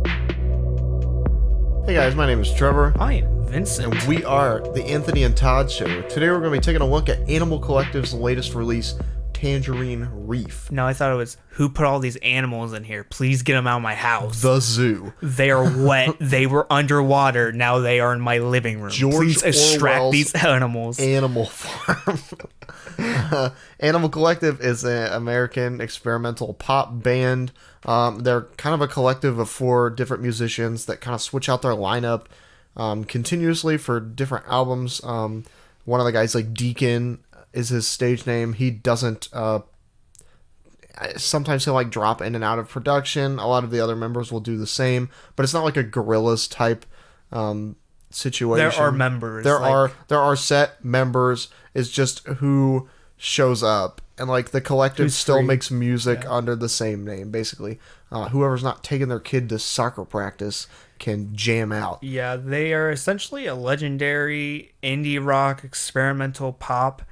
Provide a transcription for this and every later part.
Hey guys, my name is Trevor. I am Vincent. And we are the Anthony and Todd Show. Today we're going to be taking a look at Animal Collective's latest release, Tangerine Reef. No, I thought it was, who put all these animals in here? Please get them out of my house. The zoo. They are wet. They were underwater. Now they are in my living room. Please extract these animals. Animal Farm. Animal Collective is an American experimental pop band. They're kind of a collective of 4 different musicians that kind of switch out their lineup continuously for different albums. One of the guys, like Deacon, is his stage name. He doesn't... sometimes he'll like drop in and out of production. A lot of the other members will do the same, but it's not like a Gorillaz type situation. There are members. There are set members. It's just who shows up, and like the collective still makes music under the same name. Basically, whoever's not taking their kid to soccer practice can jam out. Yeah, they are essentially a legendary indie rock experimental pop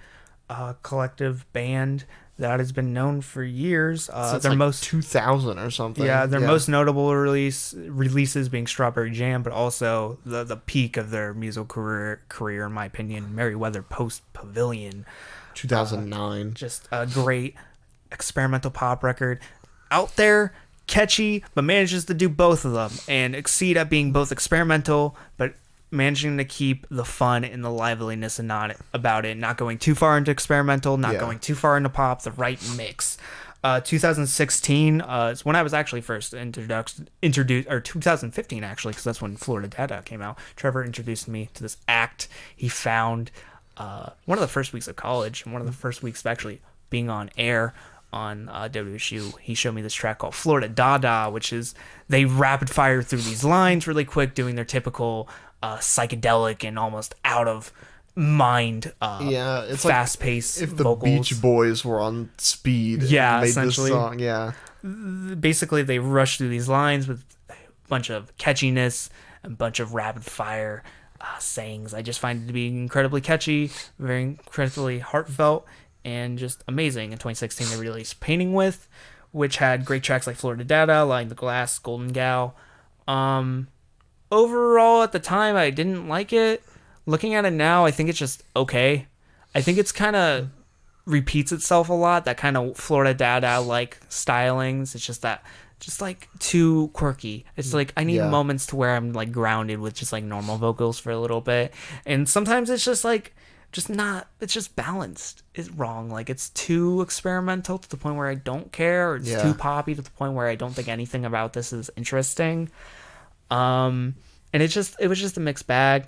collective band that has been known for years. Since their most 2000 or something. Yeah, their most notable releases being Strawberry Jam, but also the peak of their musical career, in my opinion, Merriweather Post Pavilion. 2009. Just a great experimental pop record. Out there, catchy, but manages to do both of them and exceed at being both experimental, but managing to keep the fun and the liveliness and not going too far into experimental, not going too far into pop, the right mix. 2016 is when I was actually first introduced, or 2015 actually, because that's when Florida Dada came out. Trevor introduced me to this act he found one of the first weeks of college, and one of the first weeks of actually being on air on WSU. He showed me this track called Florida Dada, which is they rapid fire through these lines really quick, doing their typical psychedelic and almost out of mind it's fast-paced if the vocals. Beach Boys were on speed and made essentially this song. Basically they rush through these lines with a bunch of catchiness, a bunch of rapid fire sayings. I just find it to be incredibly catchy, very incredibly heartfelt, and just amazing. In 2016 they released Painting With, which had great tracks like Florida Dada, Lying the Glass, Golden Gal. Overall, at the time, I didn't like it. Looking at it now, I think it's just okay. I think it's kind of repeats itself a lot, that kind of Florida Dada-like stylings. It's just like too quirky. It's like I need moments to where I'm like grounded with just like normal vocals for a little bit. And sometimes it's just like, it's just balanced. It's wrong. Like it's too experimental to the point where I don't care, or it's too poppy to the point where I don't think anything about this is interesting. And it was just a mixed bag.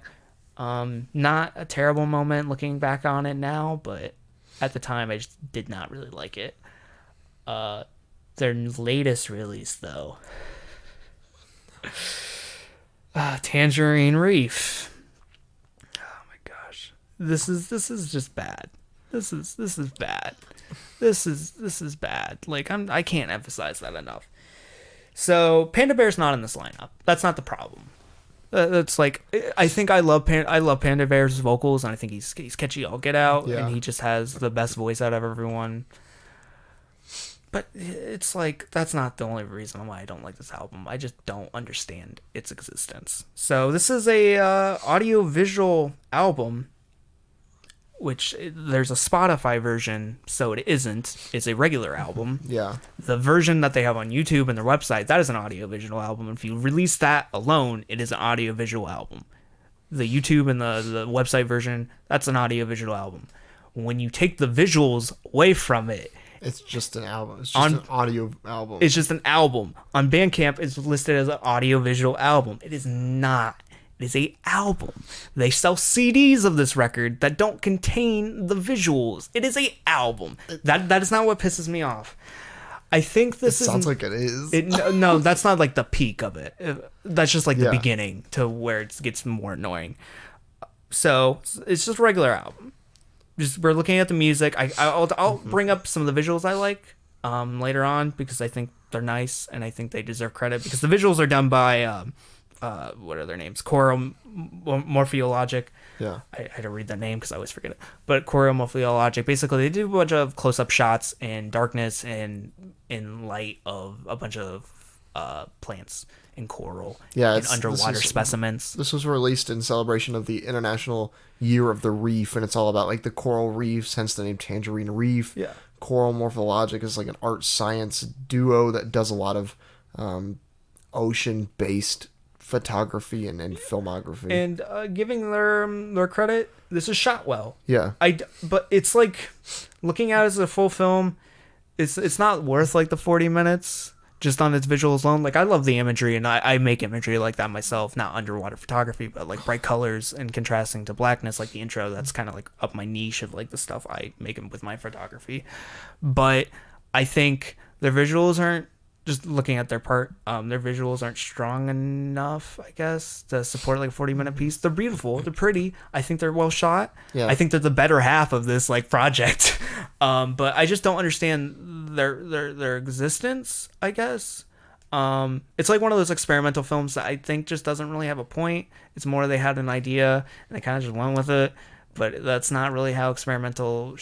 Not a terrible moment looking back on it now, but at the time I just did not really like it. Their latest release though, Tangerine Reef. Oh my gosh, this is just bad. This is bad. This is bad. Like I can't emphasize that enough. So Panda Bear's not in this lineup. That's not the problem. It's like I think I love Panda Bear's vocals, and I think he's catchy all get out, and he just has the best voice out of everyone. But it's like that's not the only reason why I don't like this album. I just don't understand its existence. So this is a audio visual album, which there's a Spotify version, so it isn't. It's a regular album. Yeah. The version that they have on YouTube and their website, that is an audio-visual album. If you release that alone, it is an audio-visual album. The YouTube and the website version, that's an audio-visual album. When you take the visuals away from it, it's just an album. It's just an audio album. It's just an album. On Bandcamp, it's listed as an audio-visual album. It is not. It is a album. They sell CDs of this record that don't contain the visuals. It is a album. That is not what pisses me off. I think this sounds like it is. No, that's not like the peak of it. That's just like the beginning to where it gets more annoying. So it's just a regular album. Just we're looking at the music. I'll bring up some of the visuals I like later on because I think they're nice and I think they deserve credit because the visuals are done by what are their names? Choreomorphologic. Yeah. I had to read that name because I always forget it. But Choreomorphologic, basically they do a bunch of close-up shots in darkness and in light of a bunch of plants and coral Yeah, and underwater specimens. This was released in celebration of the International Year of the Reef, and it's all about like the coral reefs, hence the name Tangerine Reef. Yeah. Coral Morphologic is like an art science duo that does a lot of ocean-based photography and filmography. And giving their credit, this is shot well. Yeah. But it's like, looking at it as a full film, it's not worth like the 40 minutes just on its visuals alone. Like, I love the imagery, and I make imagery like that myself, not underwater photography, but like bright colors and contrasting to blackness, like the intro. That's kind of like up my niche of like the stuff I make with my photography. But I think their visuals aren't, just looking at their part, their visuals aren't strong enough, I guess, to support like a 40-minute piece. They're beautiful, they're pretty, I think they're well shot. Yeah. I think they're the better half of this like project. But I just don't understand their existence, I guess. It's like one of those experimental films that I think just doesn't really have a point. It's more they had an idea and they kind of just went with it, but that's not really how experimental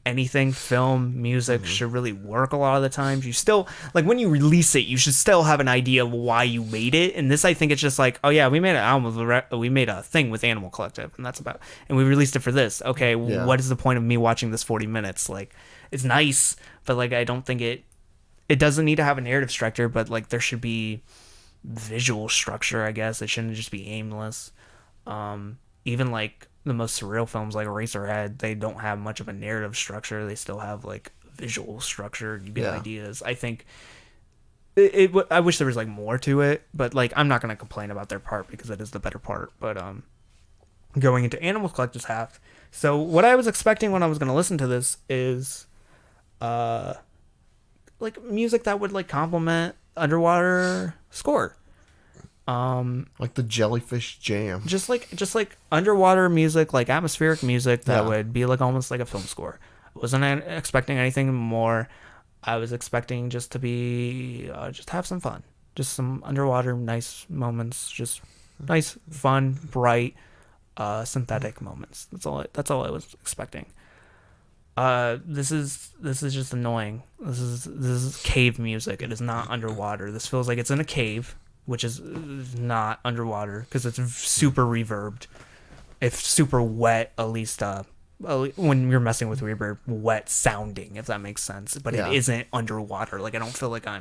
anything, film, music should really work a lot of the times. You still, like, when you release it, you should still have an idea of why you made it. And this, I think it's just like, oh yeah, we made an album, we made a thing with Animal Collective, and and we released it for this. Okay, yeah. What is the point of me watching this 40 minutes? Like, it's nice, but like, I don't think it doesn't need to have a narrative structure, but like, there should be visual structure, I guess. It shouldn't just be aimless. Even like the most surreal films like Eraserhead, they don't have much of a narrative structure. They still have like visual structure. You get ideas. I think I wish there was like more to it, but like, I'm not gonna complain about their part because it is the better part. But going into Animal Collective's half, so what I was expecting when I was gonna listen to this is like music that would like complement underwater score. Like the Jellyfish Jam. Just like underwater music, like atmospheric music that would be like almost like a film score. I wasn't expecting anything more. I was expecting just to be, just have some fun. Just some underwater nice moments. Just nice, fun, bright, synthetic moments. That's all I was expecting. This is just annoying. This is cave music. It is not underwater. This feels like it's in a cave, which is not underwater because it's super reverbed. It's super wet, at least when you're messing with reverb, wet sounding, if that makes sense. But it isn't underwater. Like, I don't feel like I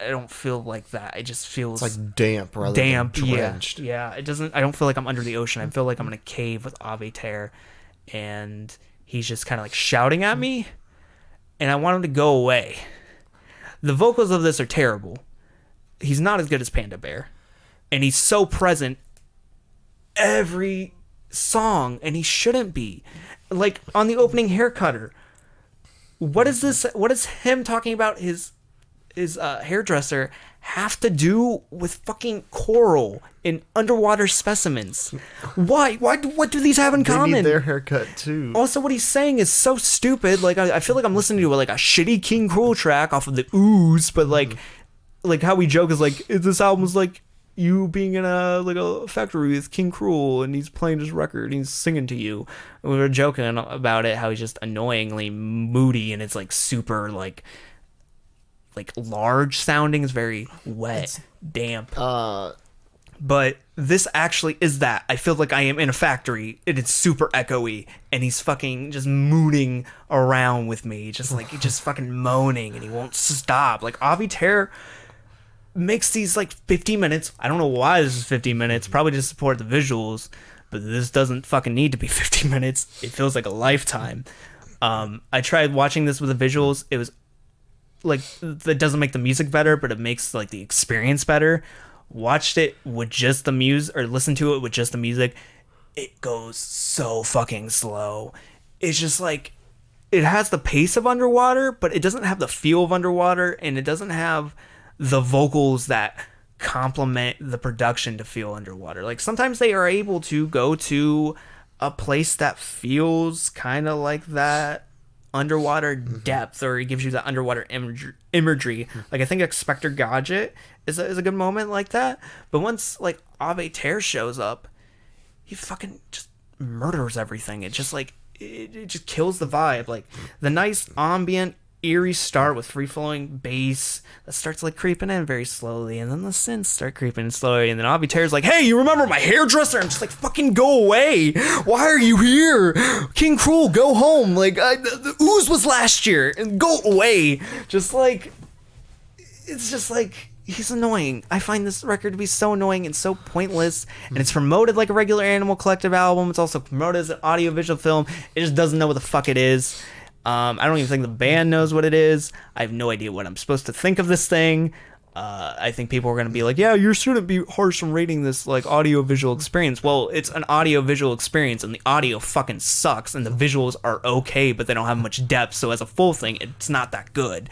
don't feel like that. It just feels it's like damp rather than drenched. Yeah. It doesn't. I don't feel like I'm under the ocean. I feel like I'm in a cave with Avey Tare, and he's just kind of like shouting at me, and I want him to go away. The vocals of this are terrible. He's not as good as Panda Bear, and he's so present every song, and he shouldn't be. Like, on the opening Hair Cutter, what is this? What is him talking about his hairdresser have to do with fucking coral and underwater specimens? Why? What do these have in common? They need their haircut too. Also, what he's saying is so stupid. Like, I feel like I'm listening to like a shitty King Cruel track off of the Ooze, but like how we joke is like, this album is like you being in a factory with King Cruel, and he's playing his record and he's singing to you. And we were joking about it, how he's just annoyingly moody, and it's like super like large sounding. It's very wet, damp. But this actually is that. I feel like I am in a factory, and it's super echoey, and he's fucking just mooning around with me, just fucking moaning, and he won't stop. Like, Avey Tare makes these like 50 minutes. I don't know why this is 50 minutes. Probably to support the visuals, but this doesn't fucking need to be 50 minutes. It feels like a lifetime. I tried watching this with the visuals. It was like, that doesn't make the music better, but it makes like the experience better. Watched it with just the music, or listened to it with just the music. It goes so fucking slow. It's just like, it has the pace of underwater, but it doesn't have the feel of underwater, and it doesn't have the vocals that complement the production to feel underwater. Like, sometimes they are able to go to a place that feels kind of like that underwater depth, or it gives you that underwater imagery. Like, I think Inspector Gadget is a good moment like that. But once like Avey Tare shows up, he fucking just murders everything. It just like it just kills the vibe. Like, the nice ambient eerie start with free-flowing bass that starts like creeping in very slowly, and then the synths start creeping in slowly, and then Avey Tare's like, "Hey, you remember my hairdresser?" I'm just like, "Fucking go away! Why are you here? King Cruel, go home! Like, the ooze was last year, and go away!" Just like, it's just like, he's annoying. I find this record to be so annoying and so pointless, and it's promoted like a regular Animal Collective album. It's also promoted as an audiovisual film. It just doesn't know what the fuck it is. I don't even think the band knows what it is. I have no idea what I'm supposed to think of this thing. I think people are going to be like, yeah, you shouldn't be harsh on rating this like audio-visual experience. Well, it's an audio-visual experience, and the audio fucking sucks, and the visuals are okay, but they don't have much depth, so as a full thing, it's not that good.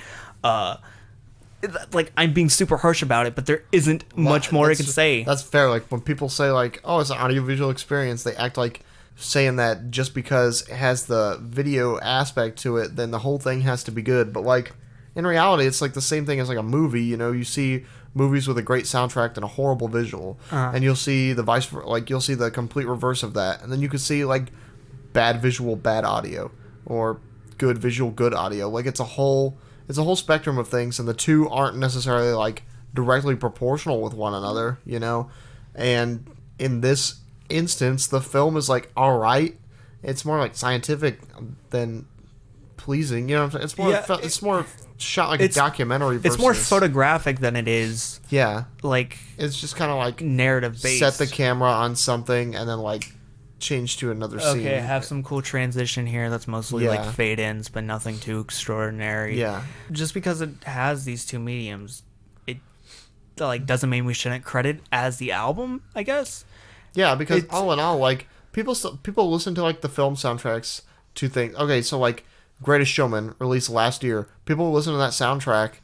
Like, I'm being super harsh about it, but there isn't much more I can say. That's fair. Like, when people say, like, oh, it's an audio-visual experience, they act like saying that just because it has the video aspect to it, then the whole thing has to be good. But, like, in reality, it's like the same thing as, like, a movie. You know, you see movies with a great soundtrack and a horrible visual. And you'll see you'll see the complete reverse of that. And then you could see, like, bad visual, bad audio. Or good visual, good audio. Like, it's a whole spectrum of things, and the two aren't necessarily, like, directly proportional with one another, you know? And in this instance, the film is, like, alright. It's more, like, scientific than pleasing, you know what I'm saying? It's more shot like a documentary versus... It's more photographic than it is... Yeah. Like... It's just kind of, like... narrative-based. Set the camera on something, and then, like, change to another scene. Okay, have some cool transition here that's mostly, like, fade-ins, but nothing too extraordinary. Yeah. Just because it has these two mediums, it, like, doesn't mean we shouldn't credit as the album, I guess. Yeah, because all in all, like, people listen to, like, the film soundtracks to think, okay, so, like, Greatest Showman released last year. People listen to that soundtrack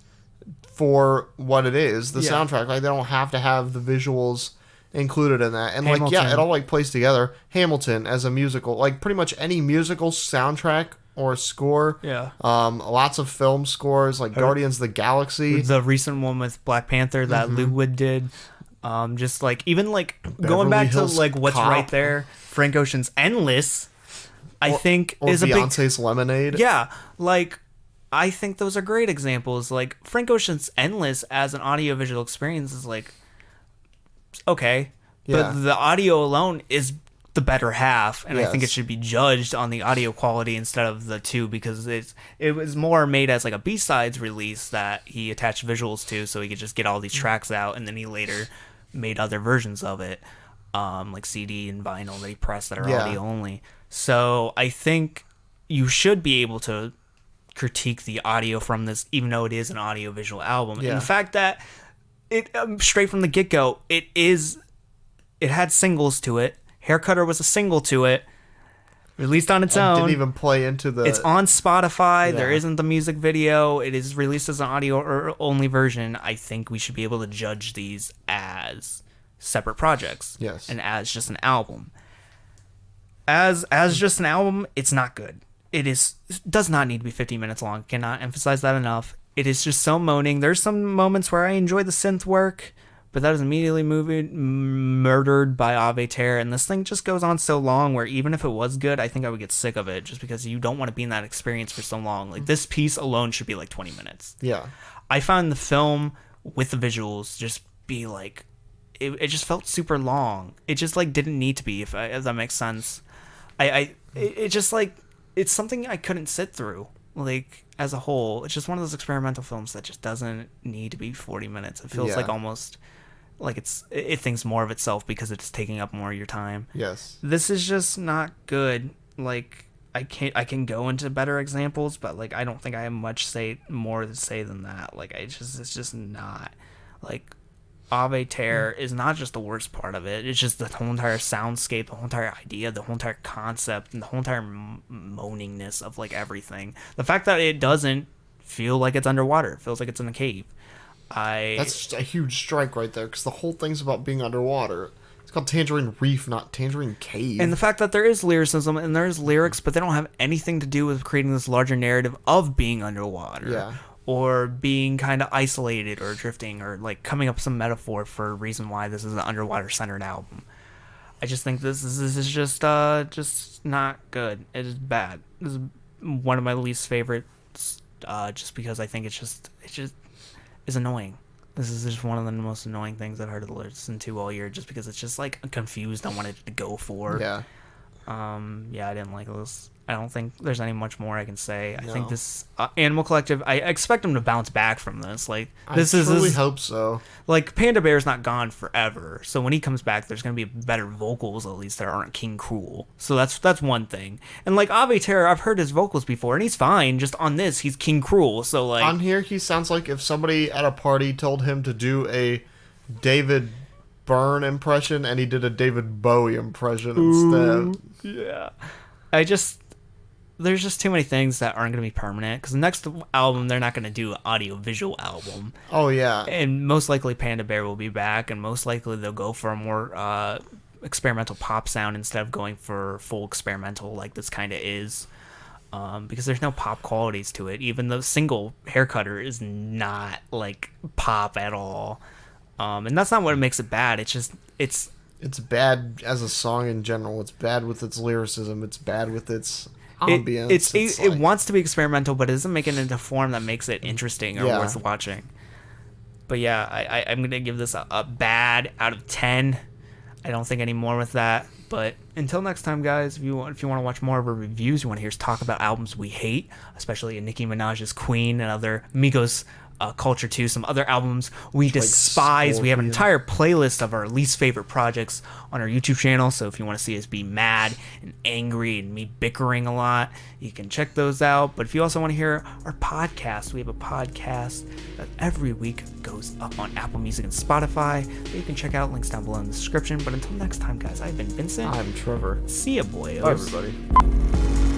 for what it is, the soundtrack. Like, they don't have to have the visuals included in that. And, Hamilton. Like, yeah, it all, like, plays together. Hamilton as a musical. Like, pretty much any musical soundtrack or score. Yeah. Lots of film scores, like Guardians of the Galaxy. The recent one with Black Panther that Lou Wood did. Just like even like Beverly going back Hills to like what's Cop. right there, Frank Ocean's Endless, I think or is a big Beyonce's Lemonade. yeah. Like I think those are great examples. Like Frank Ocean's Endless as an audiovisual experience is like okay, but the audio alone is the better half, and I think it should be judged on the audio quality instead of the two, because it was more made as like a B-sides release that he attached visuals to, so he could just get all these tracks out, and then he later made other versions of it, like CD and vinyl that he pressed that are audio only. So I think you should be able to critique the audio from this, even though it is an audio-visual album. And the fact that it straight from the get-go, it had singles to it. Haircutter was a single to it, released on its own. Didn't even play into the... It's on Spotify. There isn't the music video. It is released as an audio-only version. I think we should be able to judge these as separate projects. Yes. And as just an album. As just an album, it's not good. It does not need to be 15 minutes long. Cannot emphasize that enough. It is just so moaning. There's some moments where I enjoy the synth work, but that is immediately murdered by Avey Tare, and this thing just goes on so long where even if it was good, I think I would get sick of it, just because you don't want to be in that experience for so long. Like, this piece alone should be like 20 minutes. Yeah. I found the film with the visuals just be like, it just felt super long. It just like didn't need to be, if that makes sense. It just like, it's something I couldn't sit through. Like, as a whole, it's just one of those experimental films that just doesn't need to be 40 minutes. It feels like almost like it thinks more of itself because it's taking up more of your time. Yes. This is just not good. Like, I can go into better examples, but like I don't think I have much more to say than that. Like, it's just not. Like, Avey Tare is not just the worst part of it. It's just the whole entire soundscape, the whole entire idea, the whole entire concept, and the whole entire moaningness of like everything. The fact that it doesn't feel like it's underwater, it feels like it's in a cave. That's just a huge strike right there, because the whole thing's about being underwater. It's called Tangerine Reef, not Tangerine Cave. And the fact that there is lyricism and there's lyrics, but they don't have anything to do with creating this larger narrative of being underwater. Yeah. Or being kind of isolated or drifting, or like coming up with some metaphor for a reason why this is an underwater centered album. I just think this is just not good. It is bad. This is one of my least favorite just because I think it just is annoying. This is just one of the most annoying things I've heard to listen to all year, just because it's just like confused on what it to go for. Yeah. Yeah, I didn't like this. I don't think there's any much more I can say. I No. think this Animal Collective, I expect them to bounce back from this. Like, this I is truly hope so. like Panda Bear's not gone forever, so when he comes back, there's gonna be better vocals at least that aren't King Cruel. So that's one thing. And like Avey Tare, I've heard his vocals before, and he's fine. Just on this, he's King Cruel. So like On here, he sounds like if somebody at a party told him to do a David Byrne impression, and he did a David Bowie impression instead. yeah, there's just too many things that aren't going to be permanent, because the next album they're not going to do an audio-visual album, Oh yeah. and most likely Panda Bear will be back, and most likely they'll go for a more experimental pop sound instead of going for full experimental like this kind of is, because there's no pop qualities to it. Even the single Haircutter is not like pop at all, and that's not what makes it bad. It's just it's bad as a song in general. It's bad with its lyricism. It's bad with its ambience. It wants to be experimental, but it doesn't make it into a form that makes it interesting or Yeah. worth watching. But yeah, I'm gonna give this a bad out of 10. I don't think any more with that. But until next time, guys, if you want to watch more of our reviews, you want to hear us talk about albums we hate, especially Nicki Minaj's Queen and other Migos culture too, some other albums we despise. We have an entire playlist of our least favorite projects on our YouTube channel, so if you want to see us be mad and angry and me bickering a lot, you can check those out. But if you also want to hear our podcast, we have a podcast that every week goes up on Apple Music and Spotify, that you can check out, links down below in the description. But until next time, guys, I've been Vincent. I'm Trevor. See ya, boyos. Bye, everybody.